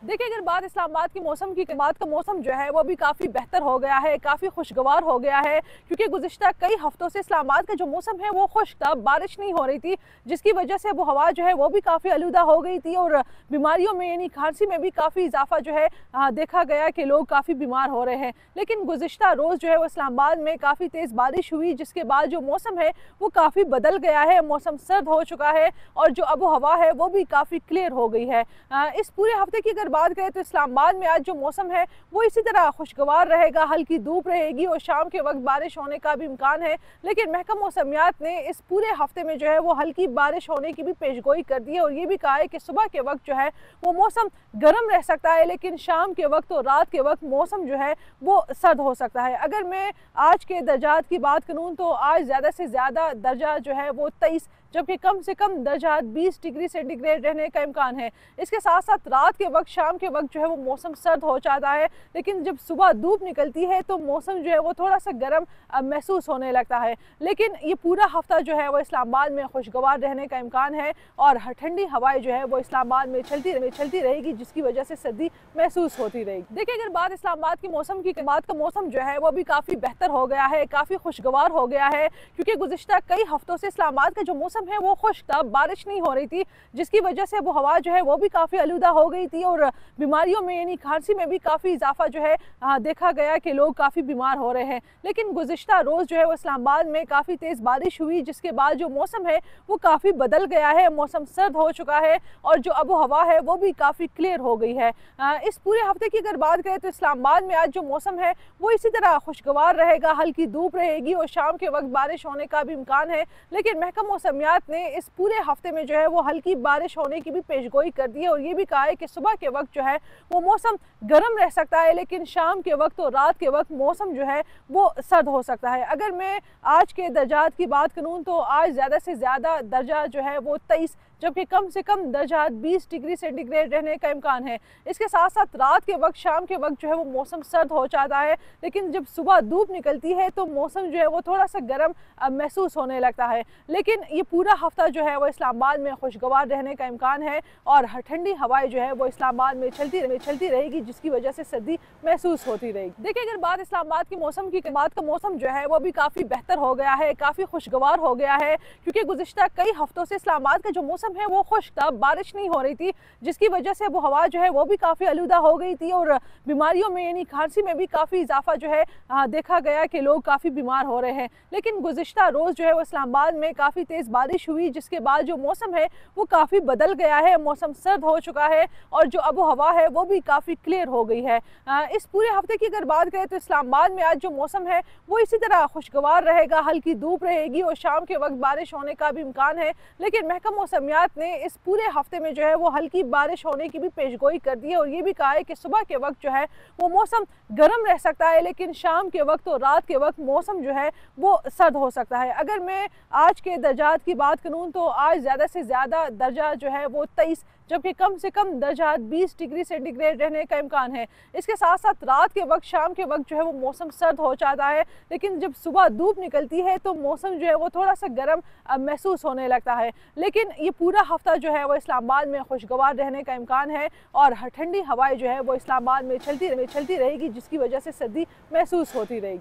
देखिए, अगर बात इस्लामाबाद के मौसम की बात का मौसम जो है वो भी काफ़ी बेहतर हो गया है, काफ़ी खुशगवार हो गया है क्योंकि गुज़िश्ता कई हफ्तों से इस्लामाबाद का जो मौसम है वो खुश्क था, बारिश नहीं हो रही थी, जिसकी वजह से वो हवा जो है वो भी काफ़ी आलूदा हो गई थी और बीमारियों में यानी खांसी में भी काफ़ी इजाफा जो है देखा गया कि लोग काफ़ी बीमार हो रहे हैं। लेकिन गुज़िश्ता रोज़ जो है वो इस्लामाबाद में काफ़ी तेज़ बारिश हुई, जिसके बाद जो मौसम है वो काफ़ी बदल गया है, मौसम सर्द हो चुका है और जो आबो हवा है वो भी काफ़ी क्लियर हो गई है। इस पूरे हफ्ते की अगर बात करें तो इस्लामाबाद में आज जो मौसम है वो इसी तरह खुशगवार रहेगा, हल्की धूप रहेगी और शाम के वक्त बारिश होने का भी इम्कान है। लेकिन महकमा मौसमियात ने इस पूरे हफ्ते में जो है वो हल्की बारिश होने की भी पेशगोई कर दी है और ये भी कहा है कि सुबह के वक्त जो है वो मौसम गर्म रह सकता है, लेकिन शाम के वक्त और रात के वक्त मौसम जो है वो सर्द हो सकता है। अगर मैं आज के दर्जात की बात करूँ तो आज ज़्यादा से ज़्यादा दर्जा जो है वो 23, जबकि कम से कम दर्जा 20 डिग्री सेंटीग्रेड रहने का इम्कान है। इसके साथ साथ रात के वक्त, शाम के वक्त जो है वो मौसम सर्द हो जाता है, लेकिन जब सुबह धूप निकलती है तो मौसम जो है वो थोड़ा सा गर्म महसूस होने लगता है। लेकिन ये पूरा हफ्ता जो है वो इस्लामाबाद में खुशगवार रहने का इम्कान है और ठंडी हवाएं जो है वो इस्लामाबाद में चलती रहेगी, जिसकी वजह से सर्दी महसूस होती रहेगी। देखिए, अगर बात इस्लामाबाद के मौसम की बात का मौसम जो है वो भी काफ़ी बेहतर हो गया है, काफ़ी खुशगवार हो गया है क्योंकि गुज़िश्ता कई हफ्तों से इस्लामाबाद का जो मौसम है वो खुश्क था, बारिश नहीं हो रही थी, जिसकी वजह से वो हवा जो है वो भी काफ़ी आलूदा हो गई थी और बीमारियों में यानी खांसी में भी काफ़ी इजाफा जो है देखा गया कि लोग काफ़ी बीमार हो रहे हैं। लेकिन गुज़िश्ता रोज़ जो है वो इस्लामाबाद में काफ़ी तेज़ बारिश हुई, जिसके बाद जो मौसम है वो काफ़ी बदल गया है, मौसम सर्द हो चुका है और जो आबो हवा है वो भी काफ़ी क्लियर हो गई है। इस पूरे हफ्ते की अगर बात करें तो इस्लामाबाद में आज जो मौसम है वो इसी तरह खुशगवार रहेगा, हल्की धूप रहेगी और शाम के वक्त बारिश होने का भी इम्कान है। लेकिन महकमा मौसमियात ने इस पूरे हफ्ते में जो है वो हल्की बारिश होने की भी पेशगोई कर दी है और ये भी कहा है कि सुबह के वक्त जो है वो मौसम गर्म रह सकता है, लेकिन शाम के वक्त और रात के वक्त मौसम जो है वो सर्द हो सकता है। अगर मैं आज के दर्जात की बात करूँ तो आज ज़्यादा से ज़्यादा दर्जा जो है वो 23, जबकि कम से कम दर्जा 20 डिग्री सेंटीग्रेड रहने का इम्कान है। इसके साथ साथ रात के वक्त, शाम के वक्त जो है वो मौसम सर्द हो जाता है, लेकिन जब सुबह धूप निकलती है तो मौसम जो है वो थोड़ा सा गर्म महसूस होने लगता है। लेकिन ये पूरा हफ्ता जो है वो इस्लामाबाद में खुशगवार रहने का इम्कान है और ठंडी हवाएं जो है वो इस्लामाबाद में चलती रहेगी, जिसकी वजह से सर्दी महसूस होती रहेगी। देखिए, अगर बात इस्लामाबाद के मौसम की बात का मौसम जो है वो भी काफ़ी बेहतर हो गया है, काफ़ी खुशगवार हो गया है क्योंकि गुज़िश्ता कई हफ्तों से इस्लामाबाद का जो मौसम है वो खुश्क था, बारिश नहीं हो रही थी, जिसकी वजह से वो हवा जो है वो भी काफ़ी आलूदा हो गई थी और बीमारियों में यानी खांसी में भी काफ़ी इजाफा जो है देखा गया कि लोग काफ़ी बीमार हो रहे हैं। लेकिन गुज़िश्ता रोज़ जो है वो इस्लामाबाद में काफ़ी तेज़ बारिश हुई, जिसके बाद जो मौसम है वो काफ़ी बदल गया है, मौसम सर्द हो चुका है और जो आबो हवा है वो भी काफ़ी क्लियर हो गई है। इस पूरे हफ्ते की अगर बात करें तो इस्लामाबाद में आज जो मौसम है वो इसी तरह खुशगवार रहेगा, हल्की धूप रहेगी और शाम के वक्त बारिश होने का भी इम्कान है। लेकिन महकमा मौसमियात ने इस पूरे हफ्ते में जो है वो हल्की बारिश होने की भी पेशगोई कर दी है और ये भी कहा है कि सुबह के वक्त जो है वो मौसम गर्म रह सकता है, लेकिन शाम के वक्त और रात के वक्त मौसम जो है वो सर्द हो सकता है। अगर मैं आज के दर्जात की बात करूँ तो आज ज़्यादा से ज़्यादा दर्जा जो है वो 23, जबकि कम से कम दर्जा 20 डिग्री सेंटीग्रेड रहने का इम्कान है। इसके साथ साथ रात के वक्त, शाम के वक्त जो है वो मौसम सर्द हो जाता है, लेकिन जब सुबह धूप निकलती है तो मौसम जो है वो थोड़ा सा गर्म महसूस होने लगता है। लेकिन ये पूरा हफ्ता जो है वो इस्लामाबाद में खुशगवार रहने का इम्कान है और ठंडी हवाएं जो है वो इस्लामाबाद में चलती रहेगी, जिसकी वजह से सर्दी महसूस होती रहेगी।